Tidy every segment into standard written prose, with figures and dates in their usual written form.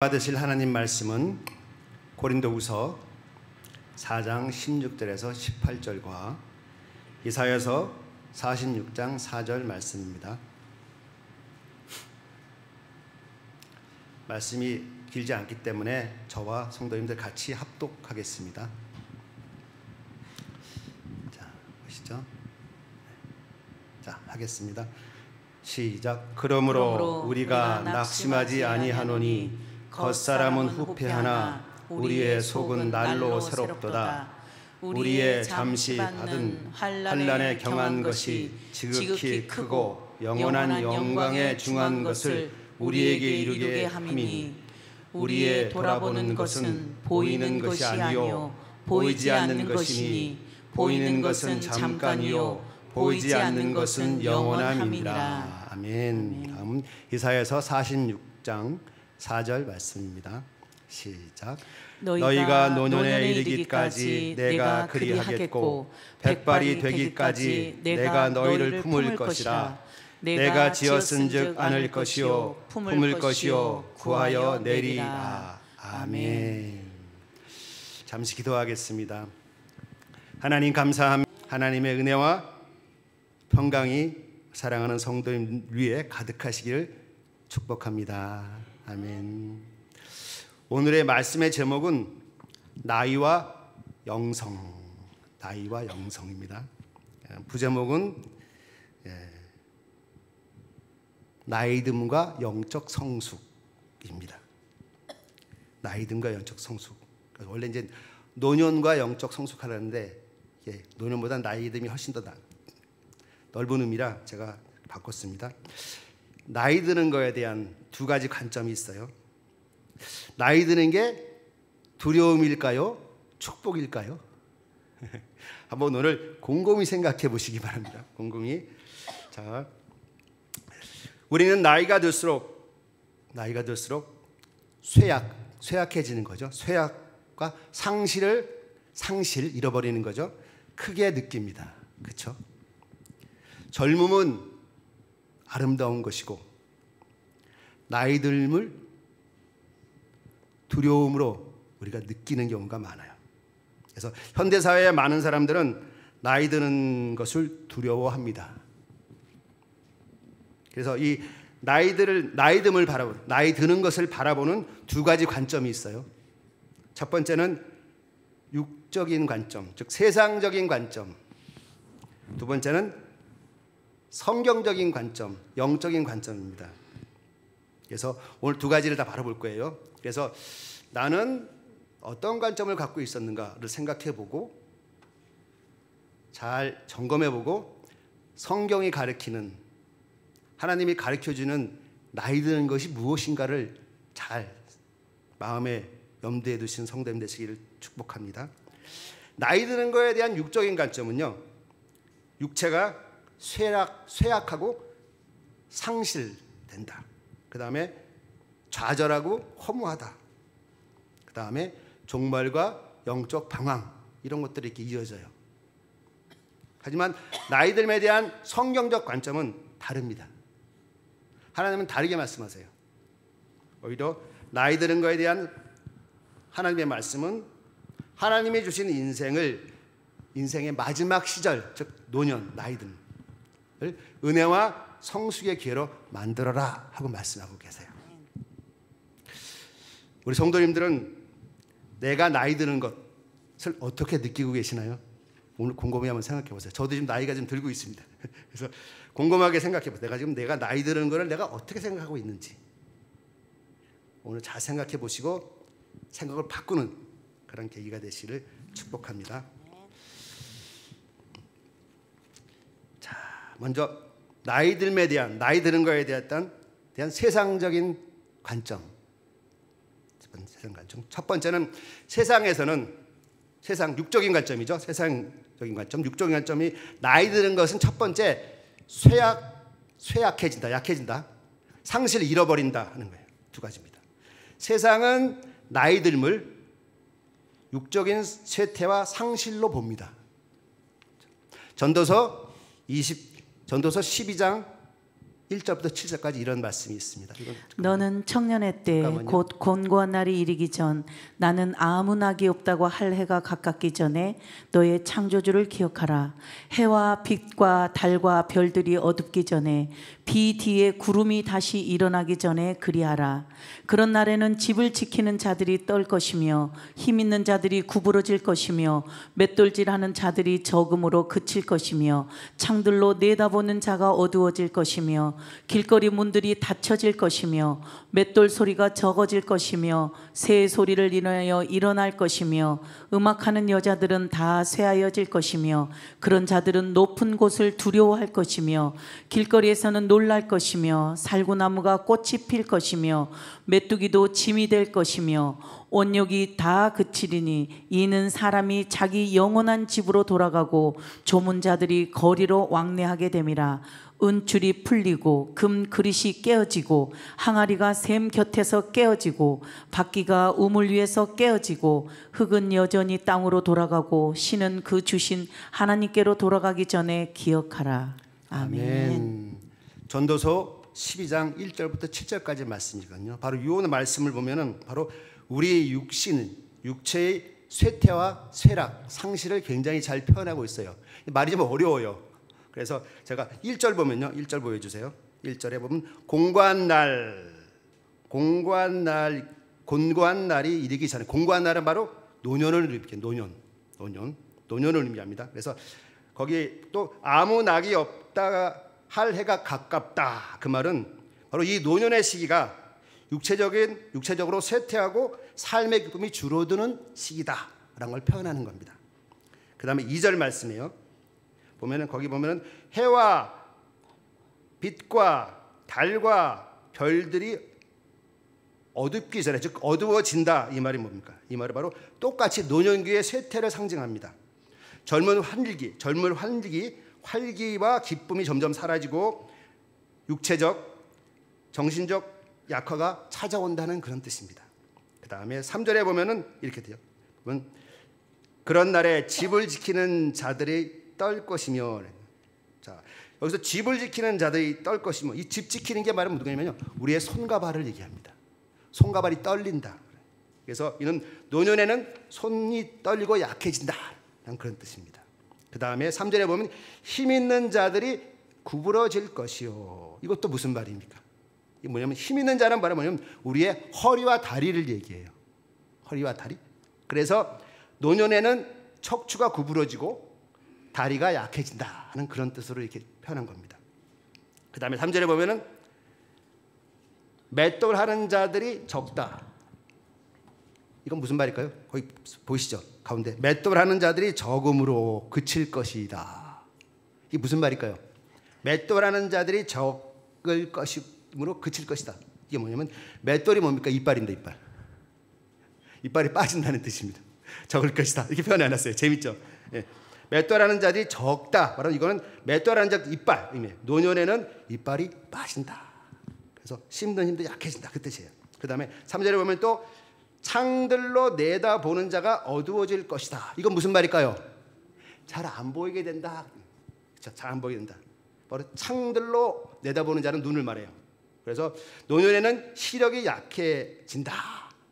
받으실 하나님 말씀은 고린도후서 4장 16절에서 18절과 이사야서 46장 4절 말씀입니다. 말씀이 길지 않기 때문에 저와 성도님들 같이 합독하겠습니다. 자, 보시죠. 자, 하겠습니다. 시작. 그러므로 우리가 낙심하지 아니하노니 겉사람은 후패하나 우리의 속은 날로 새롭도다. 우리의 잠시 받은 환난에 경한 것이 지극히 크고 영원한 영광에 중한 것을 우리에게 이루게 함이니 우리의 돌아보는 것은 보이는 것이 아니요 보이지 않는 것이니 보이는 것은 잠깐이요 보이지 않는 것은 영원함이니라. 아멘. 다음 이사야서 46장 4절 말씀입니다. 시작. 너희가 노년에 이르기까지 내가 그리하겠고 백발이 되기까지 내가 너희를 품을 것이라. 내가 지었은즉 안을 것이요 품을 것이요 구하여 내리라. 아멘. 잠시 기도하겠습니다. 하나님 감사합니다. 하나님의 은혜와 평강이 사랑하는 성도님 위에 가득하시기를 축복합니다. 아멘. 오늘의 말씀의 제목은 나이와 영성, 나이와 영성입니다. 부제목은 나이듦과 영적 성숙입니다. 나이듦과 영적 성숙. 원래 이제 노년과 영적 성숙하라는데 노년보다 나이듦이 훨씬 더 넓은 의미라 제가 바꿨습니다. 나이 드는 거에 대한 두 가지 관점이 있어요. 나이 드는 게 두려움일까요? 축복일까요? 한번 오늘 곰곰이 생각해 보시기 바랍니다. 곰곰이. 자, 우리는 나이가 들수록 쇠약해지는 거죠. 쇠약과 상실 잃어버리는 거죠. 크게 느낍니다. 그렇죠? 젊음은 아름다운 것이고 나이 듦을 두려움으로 우리가 느끼는 경우가 많아요. 그래서 현대사회의 많은 사람들은 나이 드는 것을 두려워합니다. 그래서 이 나이 드는 것을 바라보는 두 가지 관점이 있어요. 첫 번째는 육적인 관점, 즉 세상적인 관점. 두 번째는 성경적인 관점, 영적인 관점입니다. 그래서 오늘 두 가지를 다 바라볼 거예요. 그래서 나는 어떤 관점을 갖고 있었는가를 생각해보고 잘 점검해보고 성경이 가르치는, 하나님이 가르쳐주는 나이 드는 것이 무엇인가를 잘 마음에 염두에 두신 성도님 되시기를 축복합니다. 나이 드는 것에 대한 육적인 관점은요, 육체가 쇠약하고 상실된다. 그 다음에 좌절하고 허무하다. 그 다음에 종말과 영적 방황, 이런 것들이 이렇게 이어져요. 하지만 나이 듦에 대한 성경적 관점은 다릅니다. 하나님은 다르게 말씀하세요. 오히려 나이 드는 것에 대한 하나님의 말씀은 하나님이 주신 인생의 마지막 시절, 즉 노년, 나이 듦을 은혜와 성숙의 기회로 만들어라 하고 말씀하고 계세요. 우리 성도님들은 내가 나이 드는 것을 어떻게 느끼고 계시나요? 오늘 곰곰이 한번 생각해 보세요. 저도 지금 나이가 좀 들고 있습니다. 그래서 곰곰하게 생각해 보세요. 내가 나이 드는 것을 내가 어떻게 생각하고 있는지 오늘 잘 생각해 보시고 생각을 바꾸는 그런 계기가 되시기를 축복합니다. 자, 먼저 나이 드는 거에 대한 세상적인 관점. 첫 번째는 육적인 관점이죠. 세상적인 관점, 육적인 관점이 나이 드는 것은 첫 번째 쇠약해진다, 약해진다, 상실을 잃어버린다 하는 거예요. 두 가지입니다. 세상은 나이 듦을 육적인 쇠퇴와 상실로 봅니다. 전도서 12장 1절부터 7절까지 이런 말씀이 있습니다. 너는 청년의 때 곧 곤고한 날이 이르기 전 나는 아무 낙이 없다고 할 해가 가깝기 전에 너의 창조주를 기억하라. 해와 빛과 달과 별들이 어둡기 전에 비 뒤에 구름이 다시 일어나기 전에 그리하라. 그런 날에는 집을 지키는 자들이 떨 것이며 힘 있는 자들이 구부러질 것이며 맷돌질하는 자들이 적음으로 그칠 것이며 창들로 내다보는 자가 어두워질 것이며 길거리 문들이 닫혀질 것이며 맷돌 소리가 적어질 것이며 새 소리를 인하여 일어날 것이며 음악하는 여자들은 다 쇠하여질 것이며 그런 자들은 높은 곳을 두려워할 것이며 길거리에서는 놀랄 것이며 살구나무가 꽃이 필 것이며 메뚜기도 짐이 될 것이며 온욕이 다 그치리니 이는 사람이 자기 영원한 집으로 돌아가고 조문자들이 거리로 왕래하게 됨이라. 은줄이 풀리고 금 그릇이 깨어지고 항아리가 샘 곁에서 깨어지고 바퀴가 우물 위에서 깨어지고 흙은 여전히 땅으로 돌아가고 신은 그 주신 하나님께로 돌아가기 전에 기억하라. 아멘. 전도서 12장 1절부터 7절까지 말씀이거든요. 바로 이 말씀을 보면은 바로 우리의 육체의 쇠퇴와 쇠락, 상실을 굉장히 잘 표현하고 있어요. 말이 좀 어려워요. 그래서 제가 1절 보면요. 1절 보여주세요. 1절에 보면 공고한 날이 이르기 전에, 공고한 날은 바로 노년을 의미해요. 노년을 의미합니다. 그래서 거기 또 아무 낙이 없다 할 해가 가깝다. 그 말은 바로 이 노년의 시기가 육체적으로 쇠퇴하고 삶의 기쁨이 줄어드는 시기다라는 걸 표현하는 겁니다. 그 다음에 2절 말씀이에요. 거기 보면은 해와 빛과 달과 별들이 어둡기 전에, 즉 어두워진다, 이 말이 뭡니까? 이 말은 바로 똑같이 노년기의 쇠퇴를 상징합니다. 젊은 활기와 기쁨이 점점 사라지고 육체적, 정신적 약화가 찾아온다는 그런 뜻입니다. 그 다음에 3절에 보면은 이렇게 돼요. 그런 날에 집을 지키는 자들이 떨 것이며, 자, 여기서 집을 지키는 자들이 떨 것이며, 이 집 지키는 게 말은 뭐냐면요, 우리의 손과 발을 얘기합니다. 손과 발이 떨린다. 그래서 이는 노년에는 손이 떨리고 약해진다는 그런 뜻입니다. 그 다음에 3절에 보면 힘 있는 자들이 구부러질 것이요. 이것도 무슨 말입니까? 이게 뭐냐면, 힘 있는 자는 말은 뭐냐면 우리의 허리와 다리를 얘기해요. 허리와 다리. 그래서 노년에는 척추가 구부러지고 다리가 약해진다는 그런 뜻으로 이렇게 표현한 겁니다. 그 다음에 3절에 보면은 맷돌하는 자들이 적다. 이건 무슨 말일까요? 거기 보이시죠? 가운데 맷돌하는 자들이 적음으로 그칠 것이다. 이게 무슨 말일까요? 맷돌하는 자들이 적을 것이므로 그칠 것이다. 이게 뭐냐면 맷돌이 뭡니까? 이빨입니다. 이빨. 이빨이 빠진다는 뜻입니다. 적을 것이다. 이렇게 표현해놨어요. 재밌죠? 예. 맷돌하는 자들이 적다. 바로 이거는 맷돌하는 자들 이빨. 노년에는 이빨이 빠진다. 그래서 씹는 힘도 약해진다. 그 뜻이에요. 그 다음에 3절에 보면 또 창들로 내다보는 자가 어두워질 것이다. 이건 무슨 말일까요? 잘 안 보이게 된다. 잘 안 보이게 된다. 바로 창들로 내다보는 자는 눈을 말해요. 그래서 노년에는 시력이 약해진다.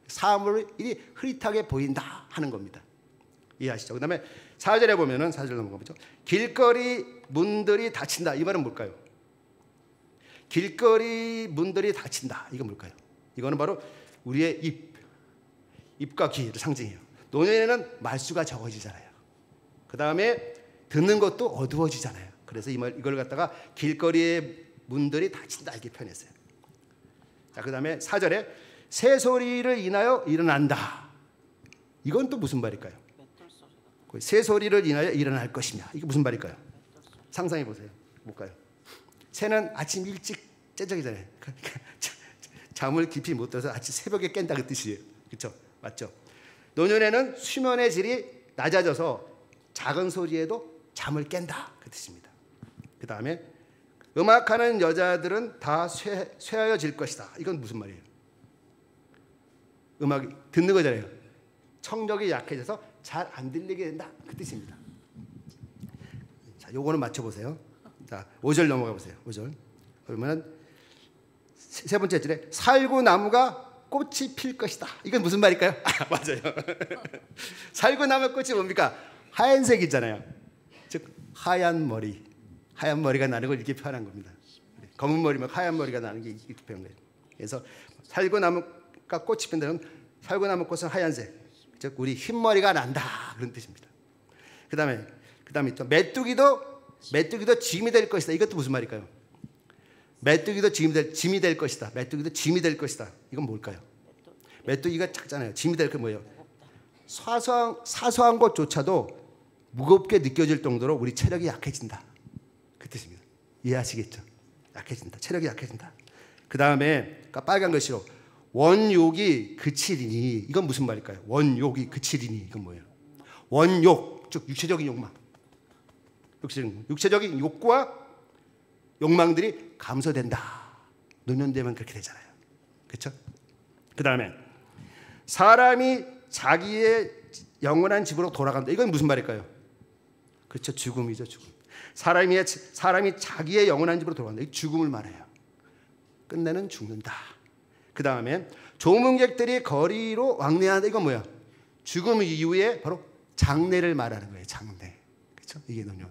사물이 흐릿하게 보인다 하는 겁니다. 이해하시죠? 그 다음에 4절에 보면은 4절 넘어가 보죠. 길거리 문들이 닫힌다. 이 말은 뭘까요? 길거리 문들이 닫힌다. 이건 뭘까요? 이거는 바로 우리의 입과 귀를 상징해요. 노년에는 말수가 적어지잖아요. 그 다음에 듣는 것도 어두워지잖아요. 그래서 이걸 갖다가 길거리의 문들이 닫힌다 이렇게 표현했어요. 자, 그 다음에 4절에 새 소리를 인하여 일어난다. 이건 또 무슨 말일까요? 새 소리를 인하여 일어날 것이냐. 이게 무슨 말일까요? 상상해 보세요. 뭘까요? 새는 아침 일찍 째적이잖아요. 잠을 깊이 못 들어서 아침 새벽에 깬다 그 뜻이에요. 그렇죠? 맞죠? 노년에는 수면의 질이 낮아져서 작은 소리에도 잠을 깬다 그 뜻입니다. 그 다음에 음악하는 여자들은 다 쇠하여질 것이다. 이건 무슨 말이에요? 음악이 듣는 거잖아요. 청력이 약해져서 잘 안 들리게 된다 그 뜻입니다. 자, 요거는 맞춰보세요. 자, 5절 넘어가 보세요. 5절. 그러면 세 번째 줄에 살구나무가 꽃이 필 것이다. 이건 무슨 말일까요? 맞아요. 살구나무 꽃이 뭡니까? 하얀색이잖아요. 즉 하얀 머리가 나는 걸 이렇게 표현한 겁니다. 검은 머리면 하얀 머리가 나는 게 이렇게 표현한 거예요. 그래서 살구나무가 꽃이 핀다는 살구나무 꽃은 하얀색, 즉 우리 흰머리가 난다 그런 뜻입니다. 그다음에 또 메뚜기도 짐이 될 것이다. 이것도 무슨 말일까요? 메뚜기도 짐이 될 것이다. 메뚜기도 짐이 될 것이다. 이건 뭘까요? 메뚜기가 작잖아요. 짐이 될 게 뭐예요? 사소한 것조차도 무겁게 느껴질 정도로 우리 체력이 약해진다. 그 뜻입니다. 이해하시겠죠? 약해진다. 체력이 약해진다. 그 다음에 빨간 글씨로 원욕이 그치리니. 이건 무슨 말일까요? 원욕이 그치리니. 이건 뭐예요? 원욕, 즉 육체적인 욕망. 육체적인 욕구와 욕망들이 감소된다. 노년되면 그렇게 되잖아요. 그렇죠? 그 다음에 사람이 자기의 영원한 집으로 돌아간다. 이건 무슨 말일까요? 그렇죠. 죽음이죠. 죽음. 사람이 자기의 영원한 집으로 돌아간다. 이 죽음을 말해요. 끝내는 죽는다. 그 다음에 조문객들이 거리로 왕래한다. 이건 뭐야? 죽음 이후에 바로 장례를 말하는 거예요. 장례. 그렇죠? 이게 노년.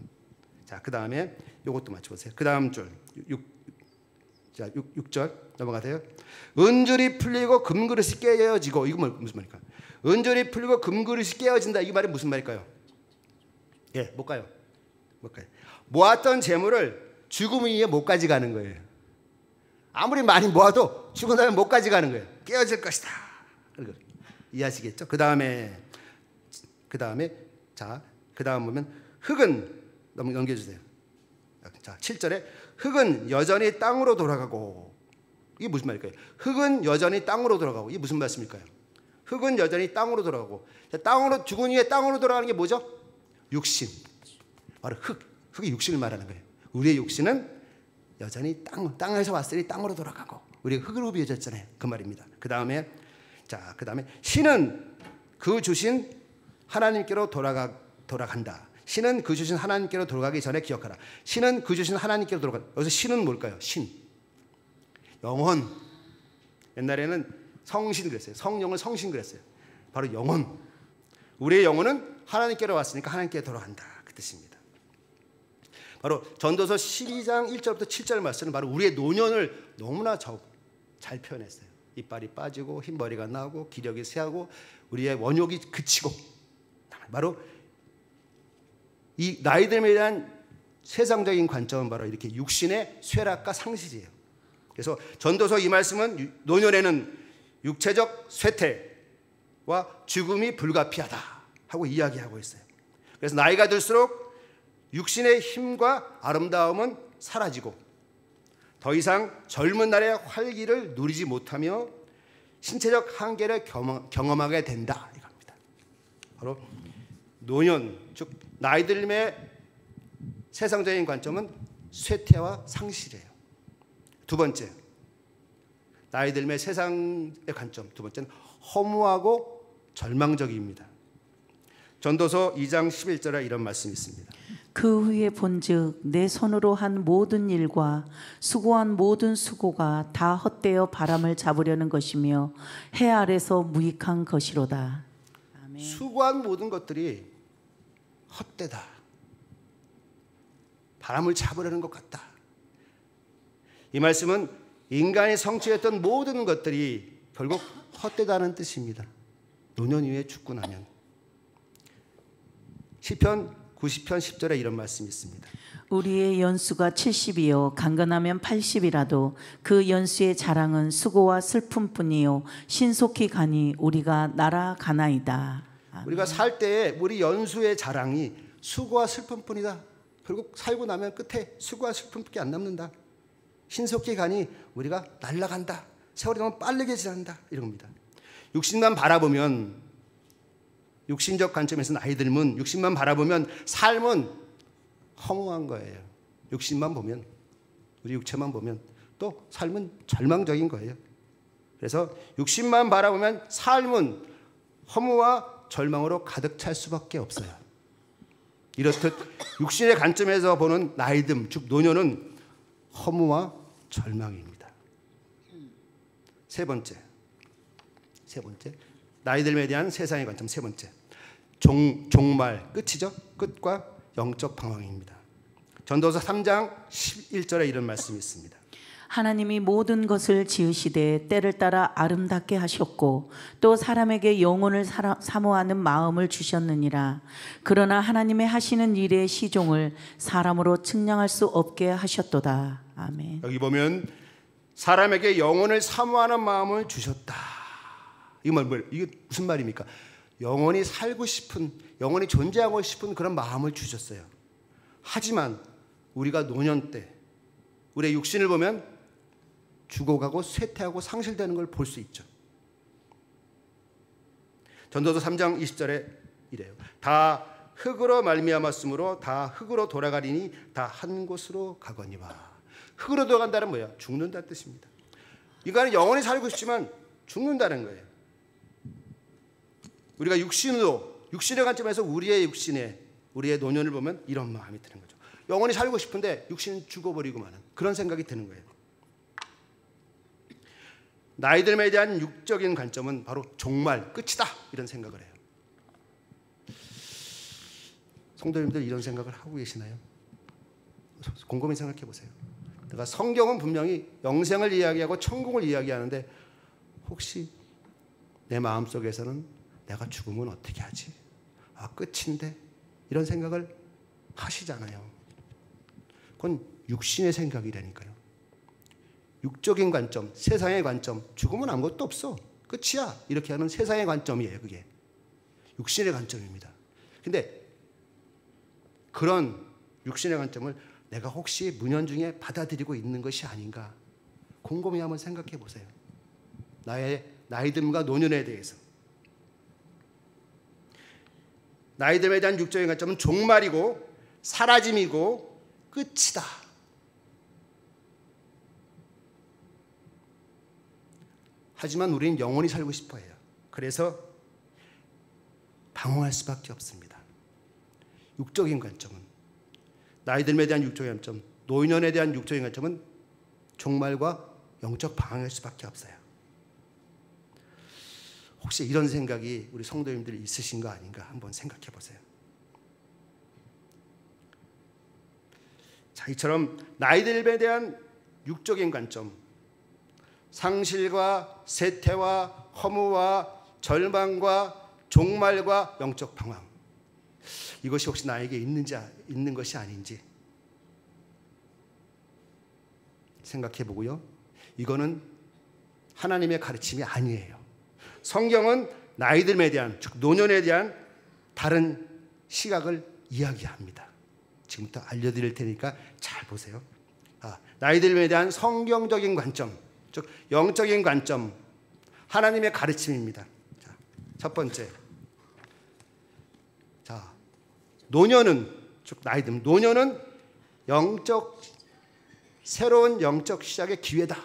자, 그 다음에 이것도 맞춰보세요. 그 다음 줄 6절 넘어가세요. 은줄이 풀리고 금그릇이 깨어지고. 이건 무슨 말일까요? 은줄이 풀리고 금그릇이 깨어진다. 이 말이 무슨 말일까요? 예, 못 가요. 모았던 재물을 죽음 이후에 못 가져가는 거예요. 아무리 많이 모아도 죽은 다음에 못 가져가는 거예요. 깨어질 것이다. 이해하시겠죠? 그 다음에 자, 그 다음 보면 흙은 넘겨주세요. 자, 7절에 흙은 여전히 땅으로 돌아가고. 이게 무슨 말일까요? 흙은 여전히 땅으로 돌아가고. 이게 무슨 말씀일까요? 흙은 여전히 땅으로 돌아가고. 땅으로, 죽은 후에 땅으로 돌아가는 게 뭐죠? 육신. 바로 흙이 육신을 말하는 거예요. 우리의 육신은 여전히 땅에서 왔으니 땅으로 돌아가고, 우리가 흙으로 비워졌잖아요. 그 말입니다. 그 다음에 신은 그 주신 하나님께로 돌아간다. 신은 그 주신 하나님께로 돌아가기 전에 기억하라. 신은 그 주신 하나님께로 돌아간다. 여기서 신은 뭘까요? 신. 영혼. 옛날에는 성신 그랬어요. 성령을 성신 그랬어요. 바로 영혼. 우리의 영혼은 하나님께로 왔으니까 하나님께 돌아간다. 그 뜻입니다. 바로 전도서 12장 1절부터 7절 말씀은 바로 우리의 노년을 너무나 잘 표현했어요. 이빨이 빠지고 흰머리가 나고 기력이 쇠하고 우리의 원욕이 그치고. 바로 이 나이듦에 대한 세상적인 관점은 바로 이렇게 육신의 쇠락과 상실이에요. 그래서 전도서 이 말씀은 노년에는 육체적 쇠퇴와 죽음이 불가피하다 하고 이야기하고 있어요. 그래서 나이가 들수록 육신의 힘과 아름다움은 사라지고 더 이상 젊은 날의 활기를 누리지 못하며 신체적 한계를 경험하게 된다 이겁니다. 바로 노년, 즉 나이 들림의 세상적인 관점은 쇠퇴와 상실이에요. 두 번째, 나이 들림의 세상의 관점. 두 번째는 허무하고 절망적입니다. 전도서 2장 11절에 이런 말씀이 있습니다. 그 후에 본즉 내 손으로 한 모든 일과 수고한 모든 수고가 다 헛되어 바람을 잡으려는 것이며 해 아래서 무익한 것이로다. 아멘. 수고한 모든 것들이 헛되다. 바람을 잡으려는 것 같다. 이 말씀은 인간이 성취했던 모든 것들이 결국 헛되다는 뜻입니다. 노년 이후에 죽고 나면. 시편 90편 10절에 이런 말씀이 있습니다. 우리의 연수가 70이요 강건하면 80이라도 그 연수의 자랑은 수고와 슬픔뿐이요 신속히 가니 우리가 날아가나이다. 아멘. 우리가 살 때에 우리 연수의 자랑이 수고와 슬픔뿐이다. 결국 살고 나면 끝에 수고와 슬픔밖에 안 남는다. 신속히 가니 우리가 날아간다. 세월이 너무 빠르게 지난다. 이런 겁니다. 육신만 바라보면, 육신적 관점에서 나이 들면, 육신만 바라보면 삶은 허무한 거예요. 육신만 보면, 우리 육체만 보면 또 삶은 절망적인 거예요. 그래서 육신만 바라보면 삶은 허무와 절망으로 가득 찰 수밖에 없어요. 이렇듯 육신의 관점에서 보는 나이듦, 즉 노년은 허무와 절망입니다. 세 번째, 나이 듦에 대한 세상의 관점. 세 번째, 종말, 끝이죠. 끝과 영적 방황입니다. 전도서 3장 11절에 이런 말씀이 있습니다. 하나님이 모든 것을 지으시되 때를 따라 아름답게 하셨고 또 사람에게 영혼을 사모하는 마음을 주셨느니라. 그러나 하나님의 하시는 일의 시종을 사람으로 측량할 수 없게 하셨도다. 아멘. 여기 보면 사람에게 영혼을 사모하는 마음을 주셨다. 이게 무슨 말입니까? 영원히 살고 싶은, 영원히 존재하고 싶은 그런 마음을 주셨어요. 하지만 우리가 노년 때 우리의 육신을 보면 죽어가고 쇠퇴하고 상실되는 걸 볼 수 있죠. 전도서 3장 20절에 이래요. 다 흙으로 말미암았으므로 다 흙으로 돌아가리니 다 한 곳으로 가거니와. 흙으로 돌아간다는 뭐예요? 죽는다는 뜻입니다. 인간은 영원히 살고 싶지만 죽는다는 거예요. 우리가 육신의 관점에서 우리의 노년을 보면 이런 마음이 드는 거죠. 영원히 살고 싶은데 육신은 죽어버리고 마는 그런 생각이 드는 거예요. 나이 듦에 대한 육적인 관점은 바로 종말, 끝이다 이런 생각을 해요. 성도님들 이런 생각을 하고 계시나요? 곰곰이 생각해 보세요. 그러니까 성경은 분명히 영생을 이야기하고 천국을 이야기하는데 혹시 내 마음속에서는 내가 죽으면 어떻게 하지? 끝인데 이런 생각을 하시잖아요. 그건 육신의 생각이라니까요. 육적인 관점, 세상의 관점, 죽으면 아무것도 없어, 끝이야 이렇게 하는 세상의 관점이에요. 그게 육신의 관점입니다. 근데 그런 육신의 관점을 내가 혹시 문연중에 받아들이고 있는 것이 아닌가 곰곰이 한번 생각해 보세요. 나의 나이 듦과 노년에 대해서. 나이 듦에 대한 육적인 관점은 종말이고 사라짐이고 끝이다. 하지만 우리는 영원히 살고 싶어 해요. 그래서 방황할 수밖에 없습니다. 육적인 관점은, 나이 듦에 대한 육적인 관점, 노년에 대한 육적인 관점은 종말과 영적 방황일 수밖에 없어요. 혹시 이런 생각이 우리 성도님들이 있으신 거 아닌가 한번 생각해 보세요. 자, 이처럼 나이 듦에 대한 육적인 관점, 상실과 쇠퇴와 허무와 절망과 종말과 영적 방황, 이것이 혹시 나에게 있는 것이 아닌지 생각해 보고요. 이거는 하나님의 가르침이 아니에요. 성경은 나이 듦에 대한, 즉 노년에 대한 다른 시각을 이야기합니다. 지금부터 알려드릴 테니까 잘 보세요. 나이 듦에 대한 성경적인 관점, 즉 영적인 관점, 하나님의 가르침입니다. 자, 첫 번째, 자, 노년은, 즉 나이 듦, 노년은 새로운 영적 시작의 기회다.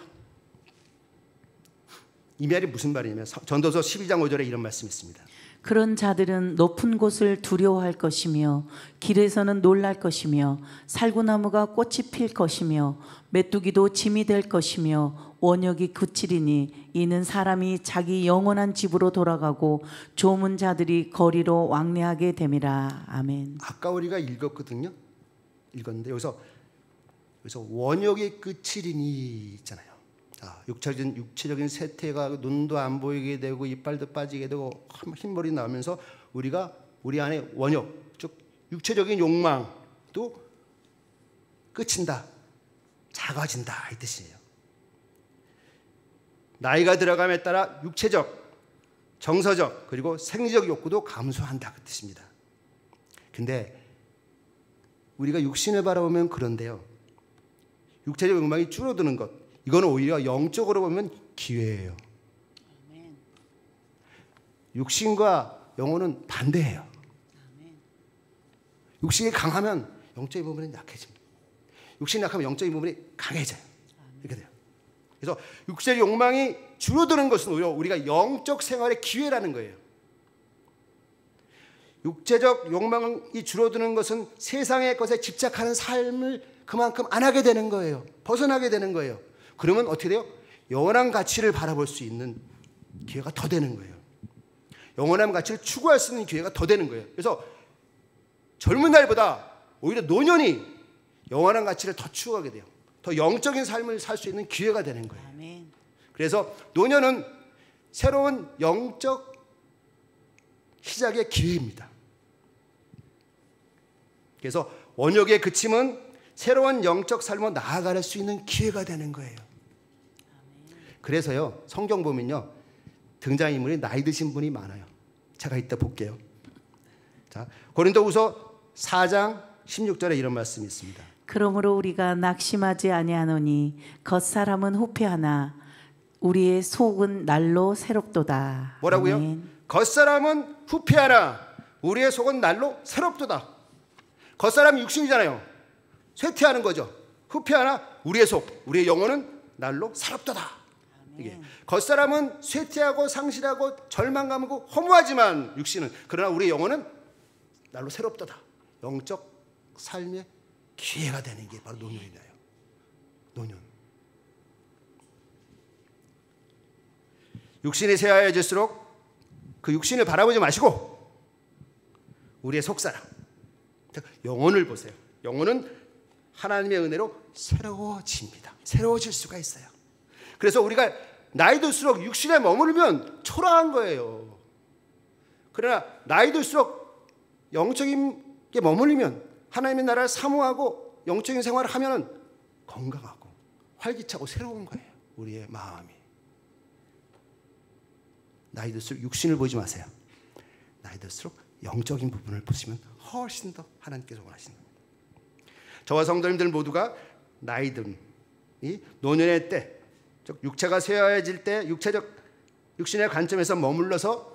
이 말이 무슨 말이냐면 전도서 12장 5절에 이런 말씀이 있습니다. 그런 자들은 높은 곳을 두려워할 것이며 길에서는 놀랄 것이며 살구나무가 꽃이 필 것이며 메뚜기도 짐이 될 것이며 원역이 그치리니 이는 사람이 자기 영원한 집으로 돌아가고 조문 자들이 거리로 왕래하게 됨이라. 아멘. 아까 우리가 읽었거든요. 읽었는데 여기서 원역이 그치리니 있잖아요. 육체적인 쇠퇴가 눈도 안 보이게 되고 이빨도 빠지게 되고 흰머리 나오면서 우리 안에 원역, 즉 육체적인 욕망도 끝인다, 작아진다 이 뜻이에요. 나이가 들어감에 따라 육체적, 정서적 그리고 생리적 욕구도 감소한다 그 뜻입니다. 근데 우리가 육신을 바라보면 그런데요, 육체적 욕망이 줄어드는 것, 이거는 오히려 영적으로 보면 기회예요. 육신과 영혼은 반대예요. 육신이 강하면 영적인 부분은 약해집니다. 육신이 약하면 영적인 부분이 강해져요. 이렇게 돼요. 그래서 육체의 욕망이 줄어드는 것은 오히려 우리가 영적 생활의 기회라는 거예요. 육체적 욕망이 줄어드는 것은 세상의 것에 집착하는 삶을 그만큼 안 하게 되는 거예요. 벗어나게 되는 거예요. 그러면 어떻게 돼요? 영원한 가치를 바라볼 수 있는 기회가 더 되는 거예요. 영원한 가치를 추구할 수 있는 기회가 더 되는 거예요. 그래서 젊은 날보다 오히려 노년이 영원한 가치를 더 추구하게 돼요. 더 영적인 삶을 살 수 있는 기회가 되는 거예요. 아멘. 그래서 노년은 새로운 영적 시작의 기회입니다. 그래서 원욕의 그침은 새로운 영적 삶으로 나아갈 수 있는 기회가 되는 거예요. 그래서요, 성경 보면요, 등장인물이 나이 드신 분이 많아요. 제가 이따 볼게요. 자, 고린도후서 4장 16절에 이런 말씀이 있습니다. 그러므로 우리가 낙심하지 아니하노니 겉사람은 후패하나 우리의 속은 날로 새롭도다. 뭐라고요? 아멘. 겉사람은 후패하나 우리의 속은 날로 새롭도다. 겉사람이 육신이잖아요. 쇠퇴하는 거죠. 후패하나 우리의 속, 우리의 영혼은 날로 새롭도다. 이게 겉사람은 쇠퇴하고 상실하고 절망감하고 허무하지만 육신은, 그러나 우리의 영혼은 날로 새롭도다. 영적 삶의 기회가 되는 게 바로 노년이에요. 노년. 육신이 쇠하여질수록 그 육신을 바라보지 마시고 우리의 속사람, 영혼을 보세요. 영혼은 하나님의 은혜로 새로워집니다. 새로워질 수가 있어요. 그래서 우리가 나이 들수록 육신에 머무르면 초라한 거예요. 그러나 나이 들수록 영적인 게 머물리면, 하나님의 나라를 사모하고 영적인 생활을 하면 건강하고 활기차고 새로운 거예요. 우리의 마음이. 나이 들수록 육신을 보지 마세요. 나이 들수록 영적인 부분을 보시면 훨씬 더 하나님께서 원하시는 겁니다. 저와 성도님들 모두가 나이 든 이 노년의 때, 즉 육체가 쇠하여질 때 육신의 관점에서 머물러서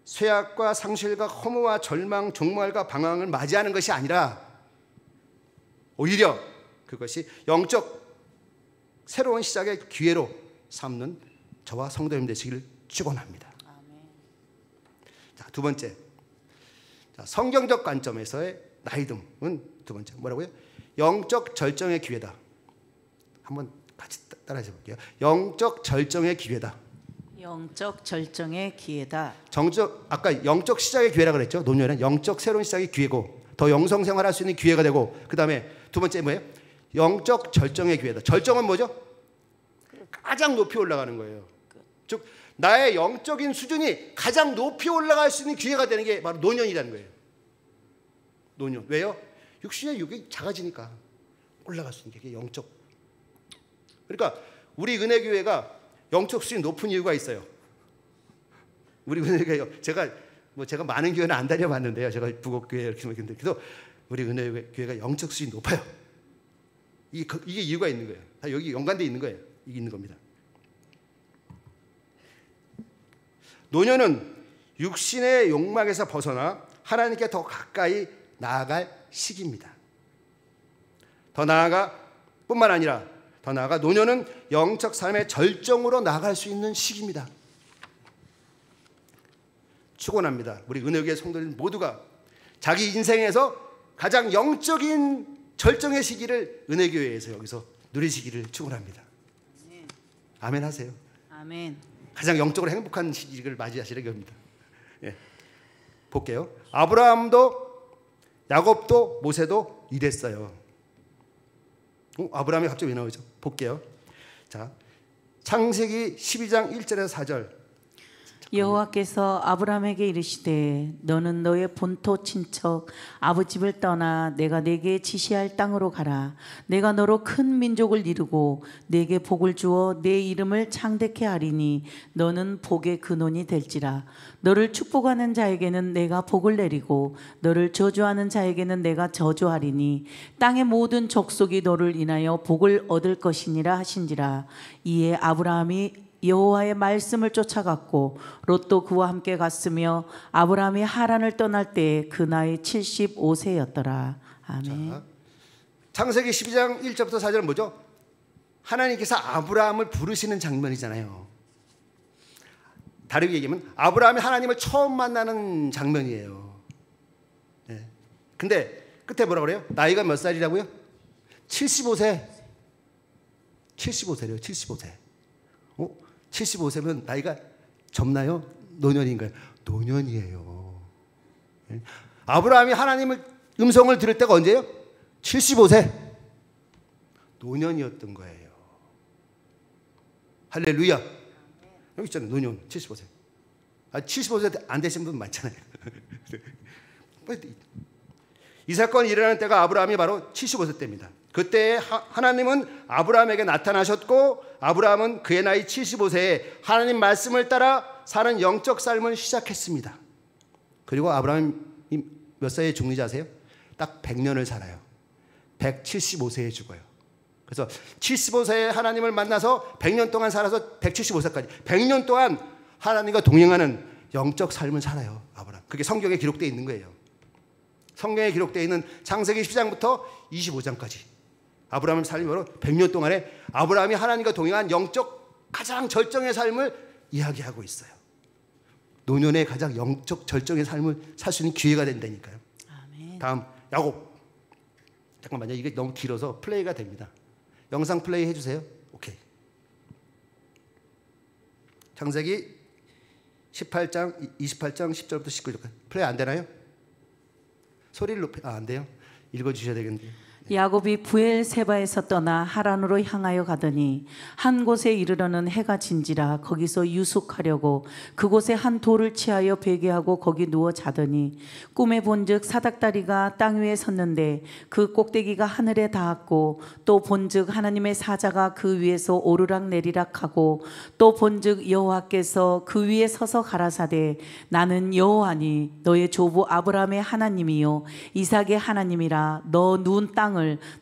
쇠약과 상실과 허무와 절망, 종말과 방황을 맞이하는 것이 아니라 오히려 그것이 영적 새로운 시작의 기회로 삼는 저와 성도님 되시기를 축원합니다. 자, 두 번째, 자, 성경적 관점에서의 나이듦은 두 번째 뭐라고요? 영적 절정의 기회다. 한번 같이 따라해 볼게요. 영적 절정의 기회다. 영적 절정의 기회다. 아까 영적 시작의 기회라 그랬죠. 노년은 영적 새로운 시작의 기회고, 더 영성 생활할 수 있는 기회가 되고, 그 다음에 두 번째 뭐예요? 영적 절정의 기회다. 절정은 뭐죠? 가장 높이 올라가는 거예요. 즉 나의 영적인 수준이 가장 높이 올라갈 수 있는 기회가 되는 게 바로 노년이라는 거예요. 노년. 왜요? 육신의 육이 작아지니까 올라갈 수 있는 게 영적. 그러니까 우리 은혜교회가 영적 수준이 높은 이유가 있어요. 우리 은혜교회, 제가 많은 교회는 안 다녀봤는데요. 제가 북옥교회 이렇게 했는데, 그래도 우리 은혜교회가 영적 수준이 높아요. 이게 이유가 있는 거예요. 다 여기 연관되어 있는 거예요. 이게 있는 겁니다. 노년은 육신의 욕망에서 벗어나 하나님께 더 가까이 나아갈 시기입니다. 더 나아가 뿐만 아니라 더 나아가 노년은 영적 삶의 절정으로 나아갈 수 있는 시기입니다. 축원합니다. 우리 은혜교회 성도들 모두가 자기 인생에서 가장 영적인 절정의 시기를 은혜교회에서 여기서 누리시기를 축원합니다. 아멘 하세요. 아멘. 가장 영적으로 행복한 시기를 맞이하시려고 합니다. 예. 볼게요. 아브라함도 야곱도 모세도 이랬어요. 아브라함이 갑자기 왜 나오죠? 볼게요. 자, 창세기 12장 1절에서 4절. 여호와께서 아브라함에게 이르시되 너는 너의 본토 친척 아버지 집을 떠나 내가 네게 지시할 땅으로 가라. 내가 너로 큰 민족을 이루고 네게 복을 주어 네 이름을 창대케 하리니 너는 복의 근원이 될지라. 너를 축복하는 자에게는 내가 복을 내리고 너를 저주하는 자에게는 내가 저주하리니 땅의 모든 족속이 너를 인하여 복을 얻을 것이니라 하신지라. 이에 아브라함이 여호와의 말씀을 쫓아갔고 롯도 그와 함께 갔으며 아브라함이 하란을 떠날 때에 그 나이 75세였더라. 아멘. 자, 창세기 12장 1절부터 4절은 뭐죠? 하나님께서 아브라함을 부르시는 장면이잖아요. 다르게 얘기하면 아브라함이 하나님을 처음 만나는 장면이에요. 네. 근데 끝에 뭐라 그래요? 나이가 몇 살이라고요? 75세. 75세래요. 75세. 75세면 나이가 젊나요? 노년인가요? 노년이에요. 아브라함이 하나님을 음성을 들을 때가 언제예요? 75세. 노년이었던 거예요. 할렐루야. 여기 있잖아요. 노년 75세. 75세 안 되신 분 많잖아요. 이 사건이 일어나는 때가 아브라함이 바로 75세 때입니다. 그때 하나님은 아브라함에게 나타나셨고 아브라함은 그의 나이 75세에 하나님 말씀을 따라 사는 영적 삶을 시작했습니다. 그리고 아브라함이 몇 살에 죽는지 아세요? 딱 100년을 살아요. 175세에 죽어요. 그래서 75세에 하나님을 만나서 100년 동안 살아서 175세까지 100년 동안 하나님과 동행하는 영적 삶을 살아요. 아브라함. 그게 성경에 기록되어 있는 거예요. 성경에 기록되어 있는 창세기 10장부터 25장까지 아브라함을 살림으로 100년 동안에 아브라함이 하나님과 동행한 영적 가장 절정의 삶을 이야기하고 있어요. 노년의 가장 영적 절정의 삶을 살 수 있는 기회가 된다니까요. 아멘. 다음 야곱. 잠깐만요. 이게 너무 길어서 플레이가 됩니다. 영상 플레이 해주세요. 오케이. 창세기 18장 28장 10절부터 19절까지 플레이 안 되나요? 소리를 높여 안 돼요? 읽어주셔야 되겠는데요. 야곱이 부엘세바에서 떠나 하란으로 향하여 가더니 한 곳에 이르러는 해가 진지라 거기서 유숙하려고 그곳에 한 돌을 치하여 베개하고 거기 누워 자더니 꿈에 본즉 사닥다리가 땅 위에 섰는데 그 꼭대기가 하늘에 닿았고 또 본즉 하나님의 사자가 그 위에서 오르락 내리락 하고 또 본즉 여호와께서 그 위에 서서 가라사대 나는 여호와니 너의 조부 아브라함의 하나님이요 이삭의 하나님이라 너 누운 땅을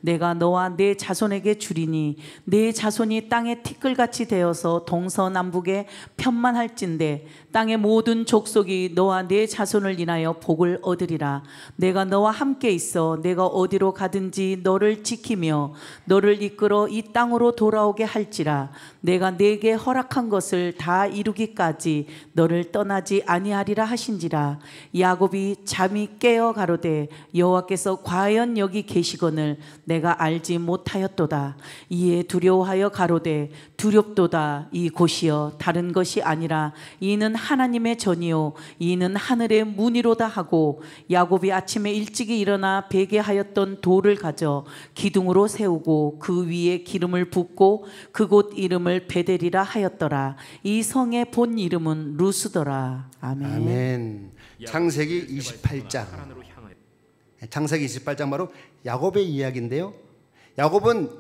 내가 너와 내 자손에게 주리니 내 자손이 땅의 티끌같이 되어서 동서남북에 편만할진대 땅의 모든 족속이 너와 내 자손을 인하여 복을 얻으리라. 내가 너와 함께 있어 내가 어디로 가든지 너를 지키며 너를 이끌어 이 땅으로 돌아오게 할지라. 내가 네게 허락한 것을 다 이루기까지 너를 떠나지 아니하리라 하신지라. 야곱이 잠이 깨어 가로되 여호와께서 과연 여기 계시거늘 내가 알지 못하였도다. 이에 두려워하여 가로되 두렵도다. 이곳이여 다른 것이 아니라 이는 하나님의 전이요 이는 하늘의 문이로다 하고 야곱이 아침에 일찍이 일어나 베개하였던 돌을 가져 기둥으로 세우고 그 위에 기름을 붓고 그곳 이름을 베델이라 하였더라. 이 성의 본 이름은 루스더라. 아멘. 아멘. 창세기 28장. 창세기 28장 바로 야곱의 이야기인데요. 야곱은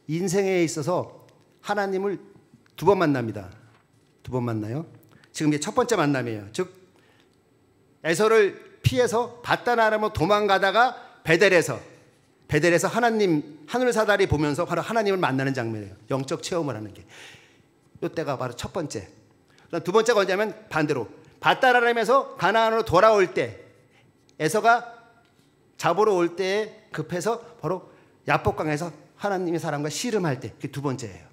인생에 있어서 하나님을 두 번 만납니다. 두 번 만나요. 지금 이게 첫 번째 만남이에요. 즉 에서를 피해서 밧단 아람으로 도망가다가 베델에서 하나님 하늘 사다리 보면서 바로 하나님을 만나는 장면이에요. 영적 체험을 하는 게. 이때가 바로 첫 번째. 그다음 두 번째가 언제냐면 반대로 밧단 아람에서 가나안으로 돌아올 때 에서가 잡으러 올 때에 급해서 바로 야복강에서 하나님의 사람과 씨름할 때 그게 두 번째예요.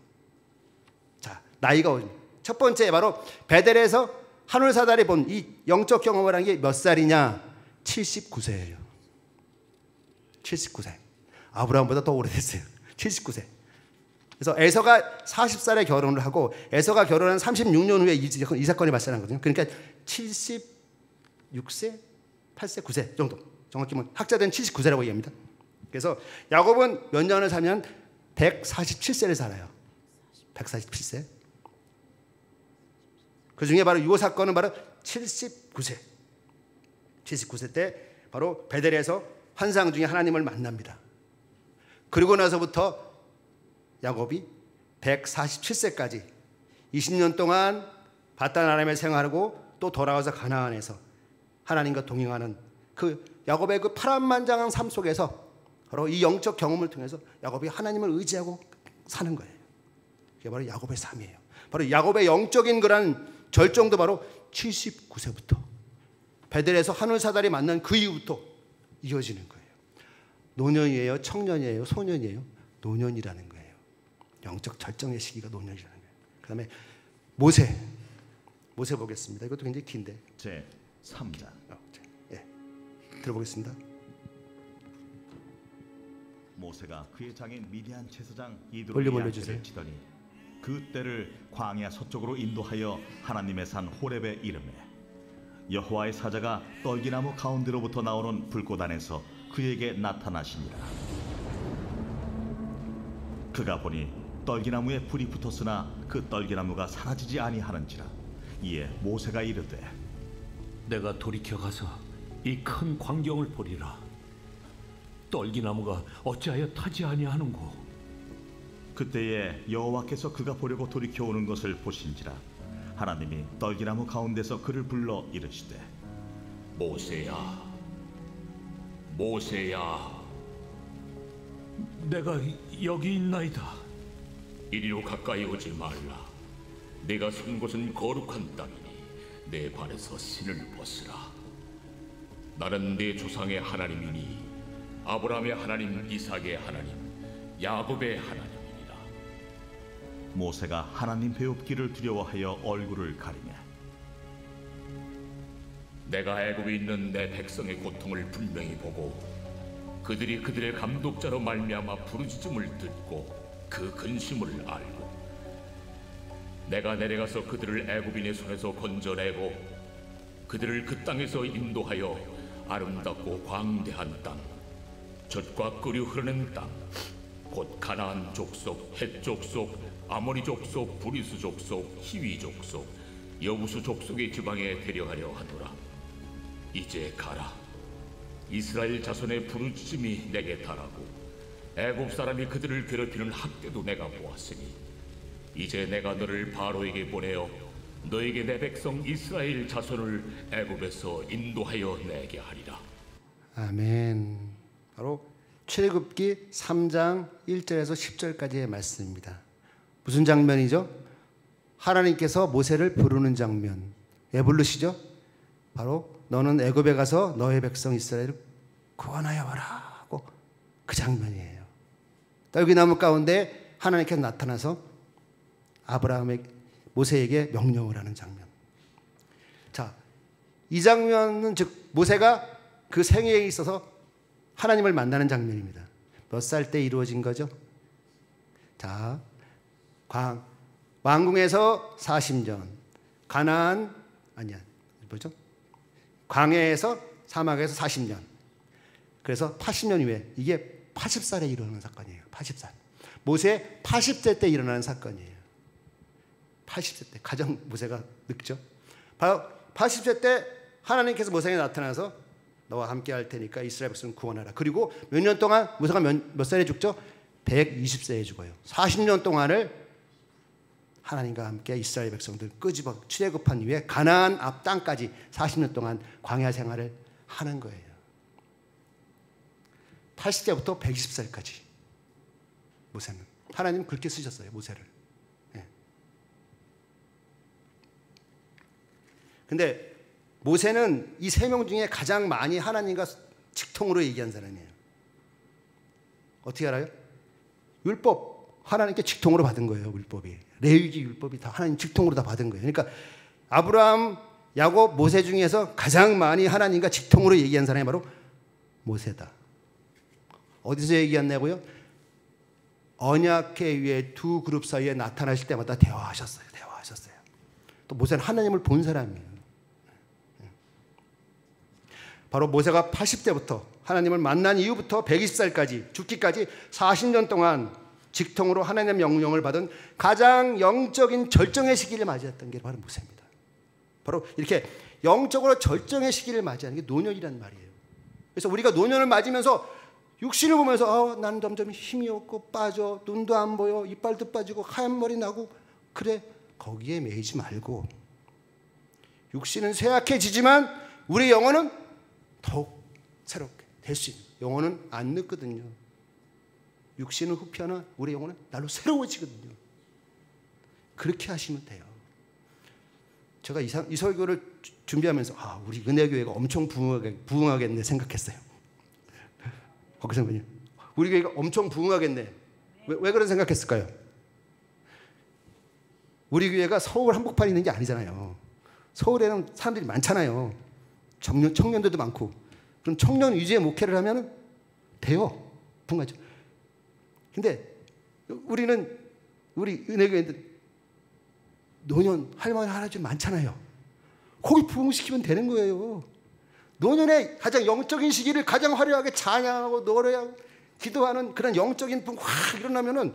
자, 나이가 첫 번째 바로 베델에서 하늘 사다리 본 이 영적 경험을 한 게 몇 살이냐? 79세예요. 79세. 아브라함보다 더 오래됐어요. 79세. 그래서 에서가 40살에 결혼을 하고 에서가 결혼한 36년 후에 이 사건이 발생한 거거든요. 그러니까 76세, 8세, 9세 정도. 정확히 학자들은 79세라고 얘기합니다. 그래서 야곱은 몇 년을 살면 147세를 살아요. 147세. 그 중에 바로 이 사건은 바로 79세. 79세 때 바로 베델에서 환상 중에 하나님을 만납니다. 그리고 나서부터 야곱이 147세까지 20년 동안 밧단 아람에 생활하고 또 돌아와서 가나안에서 하나님과 동행하는 그 야곱의 그 파란만장한 삶 속에서 바로 이 영적 경험을 통해서 야곱이 하나님을 의지하고 사는 거예요. 그게 바로 야곱의 삶이에요. 바로 야곱의 영적인 그런 절정도 바로 79세부터 베델에서 하늘 사다리 만난 그 이후부터 이어지는 거예요. 노년이에요? 청년이에요? 소년이에요? 노년이라는 거예요. 영적 절정의 시기가 노년이라는 거예요. 그 다음에 모세 보겠습니다. 이것도 굉장히 긴데 제 3장 들어보겠습니다. 모세가 그의 장인 미디안 제사장 볼륨 이드로의 올려주세요. 양떼를 치더니 그 떼를 광야 서쪽으로 인도하여 하나님의 산 호렙에 이르매 여호와의 사자가 떨기나무 가운데로부터 나오는 불꽃 안에서 그에게 나타나시니라. 그가 보니 떨기나무에 불이 붙었으나 그 떨기나무가 사라지지 아니하는지라. 이에 모세가 이르되 내가 돌이켜 가서 이 큰 광경을 보리라. 떨기나무가 어찌하여 타지 아니하는고. 그때에 여호와께서 그가 보려고 돌이켜 오는 것을 보신지라. 하나님이 떨기나무 가운데서 그를 불러 이르시되 모세야, 모세야. 내가 여기 있나이다. 이리로 가까이 오지 말라. 내가 선 곳은 거룩한 땅이니 내 발에서 신을 벗으라. 나는 네 조상의 하나님이니 아브라함의 하나님, 이삭의 하나님, 야곱의 하나님이니라. 모세가 하나님 배웁기를 두려워하여 얼굴을 가리매 내가 애굽에 있는 내 백성의 고통을 분명히 보고 그들이 그들의 감독자로 말미암아 부르짖음을 듣고 그 근심을 알고 내가 내려가서 그들을 애굽인의 손에서 건져내고 그들을 그 땅에서 인도하여 아름답고 광대한 땅, 젖과 꿀이 흐르는 땅, 곧 가나안 족속, 헷 족속, 아모리 족속, 브리스 족속, 히위 족속, 여부수 족속의 지방에 데려가려 하노라. 이제 가라. 이스라엘 자손의 부르짖음이 내게 달하고 애굽 사람이 그들을 괴롭히는 학대도 내가 보았으니 이제 내가 너를 바로에게 보내어 너에게 내 백성 이스라엘 자손을 애굽에서 인도하여 내게 하리라. 아멘. 바로 출애굽기 3장 1절에서 10절까지의 말씀입니다. 무슨 장면이죠? 하나님께서 모세를 부르는 장면. 왜 부르시죠? 바로 너는 애굽에 가서 너의 백성 이스라엘을 구원하여 와라 하고 그 장면이에요. 떨기나무 가운데 하나님께서 나타나서 모세에게 명령을 하는 장면. 자, 이 장면은 즉 모세가 그 생애에 있어서 하나님을 만나는 장면입니다. 몇 살 때 이루어진 거죠? 자, 왕궁에서 40년, 광야에서 사막에서 40년. 그래서 80년 후에 이게 80살에 일어나는 사건이에요. 80살. 모세 80세 때 일어나는 사건이에요. 80세 때 가장 모세가 늙죠. 바로 80세 때 하나님께서 모세에게 나타나서 너와 함께 할 테니까 이스라엘 백성 구원하라. 그리고 몇 년 동안 모세가 몇 살에 죽죠? 120세에 죽어요. 40년 동안을 하나님과 함께 이스라엘 백성들 끄집어 출애굽한 이후에 가나안 앞 땅까지 40년 동안 광야 생활을 하는 거예요. 80세부터 120살까지 모세는 하나님은 그렇게 쓰셨어요. 모세를. 근데 모세는 이 세 명 중에 가장 많이 하나님과 직통으로 얘기한 사람이에요. 어떻게 알아요? 율법 하나님께 직통으로 받은 거예요. 율법이. 레위기 율법이 다 하나님 직통으로 다 받은 거예요. 그러니까 아브라함, 야곱, 모세 중에서 가장 많이 하나님과 직통으로 얘기한 사람이 바로 모세다. 어디서 얘기했냐고요? 언약궤 위에 두 그룹 사이에 나타나실 때마다 대화하셨어요. 또 모세는 하나님을 본 사람이에요. 바로 모세가 80세부터 하나님을 만난 이후부터 120살까지 죽기까지 40년 동안 직통으로 하나님의 명령을 받은 가장 영적인 절정의 시기를 맞이했던 게 바로 모세입니다. 바로 이렇게 영적으로 절정의 시기를 맞이하는 게 노년이란 말이에요. 그래서 우리가 노년을 맞으면서 육신을 보면서 나는 점점 힘이 없고 빠져, 눈도 안 보여, 이빨도 빠지고 하얀 머리 나고 그래. 거기에 매이지 말고 육신은 쇠약해지지만 우리 영혼은 더욱 새롭게 될 수 있는, 영혼은 안 늙거든요. 육신은 후편하 우리 영혼은 날로 새로워지거든요. 그렇게 하시면 돼요. 제가 이 설교를 준비하면서 우리 은혜교회가 엄청 부흥하겠네 생각했어요. 거기서 우리 교회가 엄청 부흥하겠네. 왜 그런 생각했을까요? 우리 교회가 서울 한복판에 있는 게 아니잖아요. 서울에는 사람들이 많잖아요. 청년들도 많고. 그럼 청년 위주의 목회를 하면 돼요. 분가죠. 근데 우리는 우리 은혜교회들 노년 할머니 할아버지 많잖아요. 거기 부흥시키면 되는 거예요. 노년의 가장 영적인 시기를 가장 화려하게 찬양하고 노래하고 기도하는 그런 영적인 분 확 일어나면은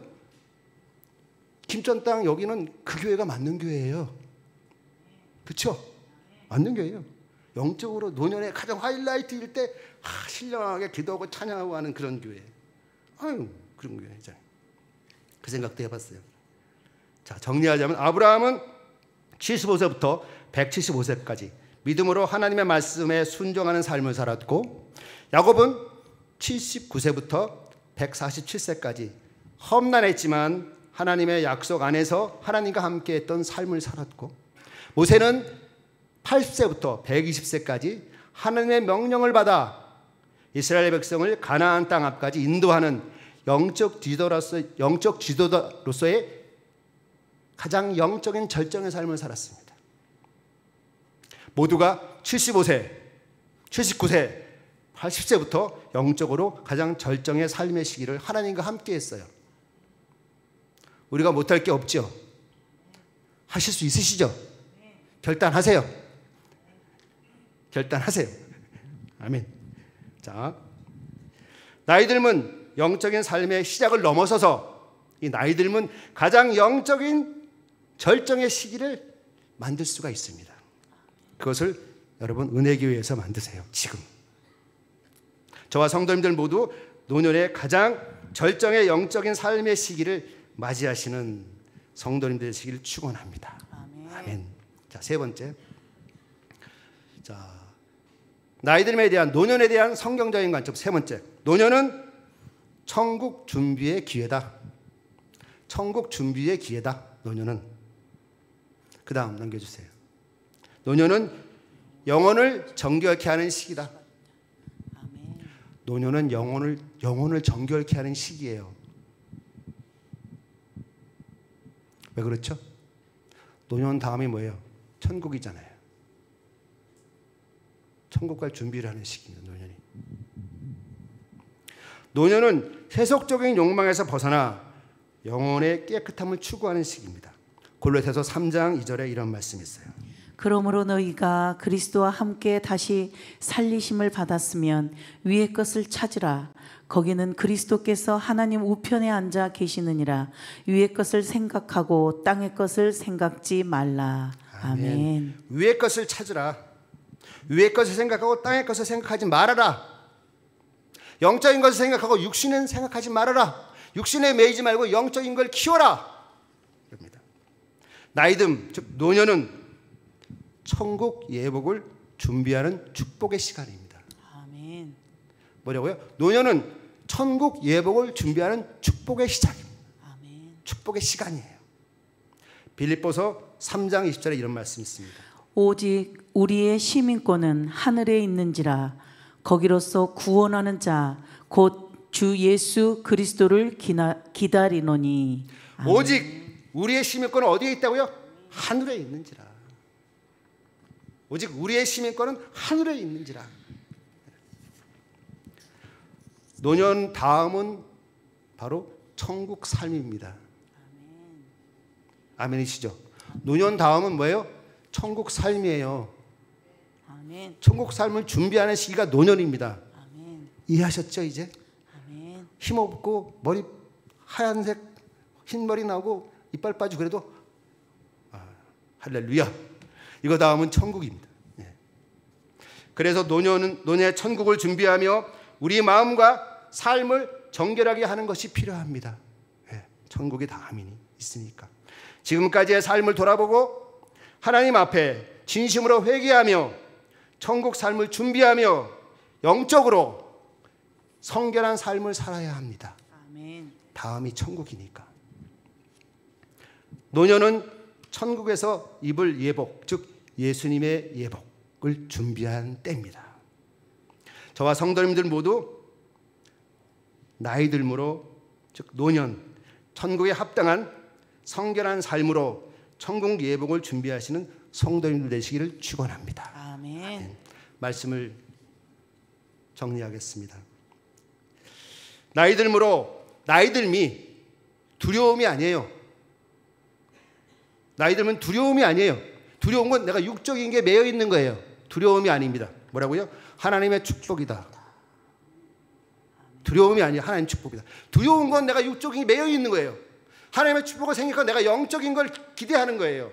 김천 땅 여기는 그 교회가 맞는 교회예요. 그렇죠? 맞는 교회예요. 영적으로 노년의 가장 하이라이트일 때 신령하게 기도하고 찬양하고 하는 그런 교회. 아유, 그런 교회잖아요. 그 생각도 해봤어요. 자, 정리하자면 아브라함은 75세부터 175세까지 믿음으로 하나님의 말씀에 순종하는 삶을 살았고, 야곱은 79세부터 147세까지 험난했지만 하나님의 약속 안에서 하나님과 함께했던 삶을 살았고, 모세는 80세부터 120세까지 하나님의 명령을 받아 이스라엘 백성을 가나안 땅 앞까지 인도하는 영적 지도자로서의 가장 영적인 절정의 삶을 살았습니다. 모두가 75세, 79세, 80세부터 영적으로 가장 절정의 삶의 시기를 하나님과 함께 했어요. 우리가 못할 게 없죠? 하실 수 있으시죠? 결단하세요. 결단하세요. 아멘. 자, 나이 들면 영적인 삶의 시작을 넘어서서 이 나이 들면 가장 영적인 절정의 시기를 만들 수가 있습니다. 그것을 여러분 은혜교회에서 만드세요. 지금 저와 성도님들 모두 노년의 가장 절정의 영적인 삶의 시기를 맞이하시는 성도님들 되시기를 축원합니다. 아멘. 자, 세 번째, 자, 나이 들음에 대한 노년에 대한 성경적인 관점. 세 번째, 노년은 천국 준비의 기회다. 천국 준비의 기회다. 노년은. 그 다음 넘겨주세요. 노년은 영혼을 정결케 하는 시기다. 노년은 영혼을 정결케 하는 시기예요. 왜 그렇죠? 노년 다음이 뭐예요? 천국이잖아요. 천국 갈 준비를 하는 시기입니다. 노년이. 노년은 세속적인 욕망에서 벗어나 영혼의 깨끗함을 추구하는 시기입니다. 골로새서 3장 2절에 이런 말씀이 있어요. 그러므로 너희가 그리스도와 함께 다시 살리심을 받았으면 위의 것을 찾으라. 거기는 그리스도께서 하나님 우편에 앉아 계시느니라. 위의 것을 생각하고 땅의 것을 생각지 말라. 아멘. 위의 것을 찾으라. 위의 것을 생각하고 땅의 것을 생각하지 말아라. 영적인 것을 생각하고 육신은 생각하지 말아라. 육신에 매이지 말고 영적인 걸 키워라. 입니다. 나이듦, 즉 노년은 천국 예복을 준비하는 축복의 시간입니다. 아멘. 뭐라고요? 노년은 천국 예복을 준비하는 축복의 시작입니다. 아멘. 축복의 시간이에요. 빌립보서 3장 20절에 이런 말씀이 있습니다. 오직 우리의 시민권은 하늘에 있는지라. 거기로서 구원하는 자 곧 주 예수 그리스도를 기다리노니. 아멘. 오직 우리의 시민권은 어디에 있다고요? 하늘에 있는지라. 오직 우리의 시민권은 하늘에 있는지라. 노년 다음은 바로 천국 삶입니다. 아멘이시죠? 노년 다음은 뭐예요? 천국 삶이에요. 아멘. 천국 삶을 준비하는 시기가 노년입니다. 아멘. 이해하셨죠 이제? 아멘. 힘없고 머리 하얀색 흰머리 나고 이빨 빠지고 그래도 할렐루야. 이거 다음은 천국입니다. 예. 그래서 노년의 천국을 준비하며 우리 마음과 삶을 정결하게 하는 것이 필요합니다. 예. 천국이 다음이 있으니까. 지금까지의 삶을 돌아보고 하나님 앞에 진심으로 회개하며 천국 삶을 준비하며 영적으로 성결한 삶을 살아야 합니다. 아멘. 다음이 천국이니까. 노년은 천국에서 입을 예복, 즉 예수님의 예복을 준비한 때입니다. 저와 성도님들 모두 나이 들므로, 즉 노년, 천국에 합당한 성결한 삶으로 천국 예복을 준비하시는 성도님들 되시기를 축원합니다. 아멘. 말씀을 정리하겠습니다. 나이 들므로 나이 들미 두려움이 아니에요. 나이 들면 두려움이 아니에요. 두려운 건 내가 육적인 게 매여 있는 거예요. 두려움이 아닙니다. 뭐라고요? 하나님의 축복이다. 두려움이 아니에요. 하나님의 축복이다. 두려운 건 내가 육적인 게 매여 있는 거예요. 하나님의 축복이 생기니까 내가 영적인 걸 기대하는 거예요.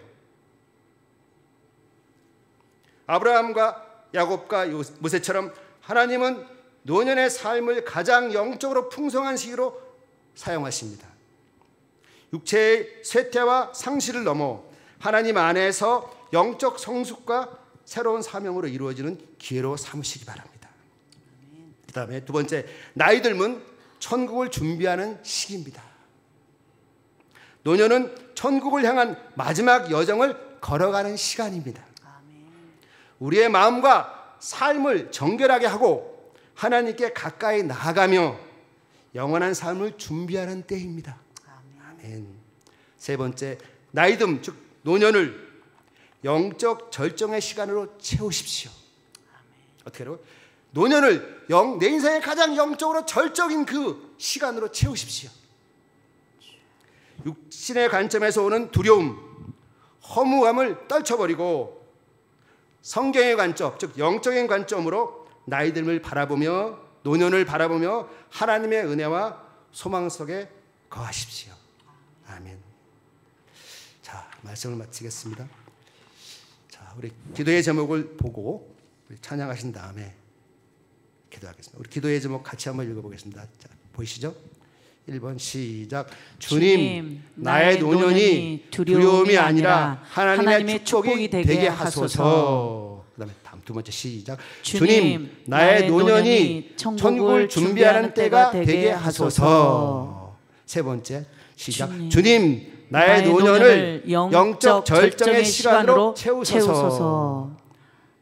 아브라함과 야곱과 모세처럼 하나님은 노년의 삶을 가장 영적으로 풍성한 시기로 사용하십니다. 육체의 쇠퇴와 상실을 넘어 하나님 안에서 영적 성숙과 새로운 사명으로 이루어지는 기회로 삼으시기 바랍니다. 그 다음에 두 번째, 나이 들면 천국을 준비하는 시기입니다. 노년은 천국을 향한 마지막 여정을 걸어가는 시간입니다. 우리의 마음과 삶을 정결하게 하고 하나님께 가까이 나아가며 영원한 삶을 준비하는 때입니다. 아멘. 세 번째, 나이듦 즉 노년을 영적 절정의 시간으로 채우십시오. 어떻게 하라고? 노년을 내 인생의 가장 영적으로 절정인 그 시간으로 채우십시오. 육신의 관점에서 오는 두려움, 허무함을 떨쳐버리고 성경의 관점, 즉 영적인 관점으로 나이 듦을 바라보며 노년을 바라보며 하나님의 은혜와 소망 속에 거하십시오. 아멘. 자, 말씀을 마치겠습니다. 자, 우리 기도의 제목을 보고 우리 찬양하신 다음에 기도하겠습니다. 우리 기도의 제목 같이 한번 읽어보겠습니다. 자, 보이시죠? 1번 시작. 주님, 나의 노년이 두려움이 아니라 하나님의 축복이 되게 하소서. 그 다음에 다음 두 번째 시작. 주님, 나의 노년이 천국을 준비하는 때가 되게 하소서. 세 번째 시작. 주님, 나의 노년을 영적 절정의 시간으로 채우소서.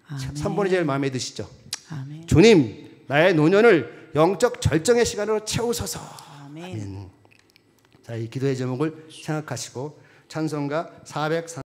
3번이 제일 마음에 드시죠? 아멘. 주님, 나의 노년을 영적 절정의 시간으로 채우소서. 아멘. 자, 이 기도의 제목을 생각하시고 찬송가 403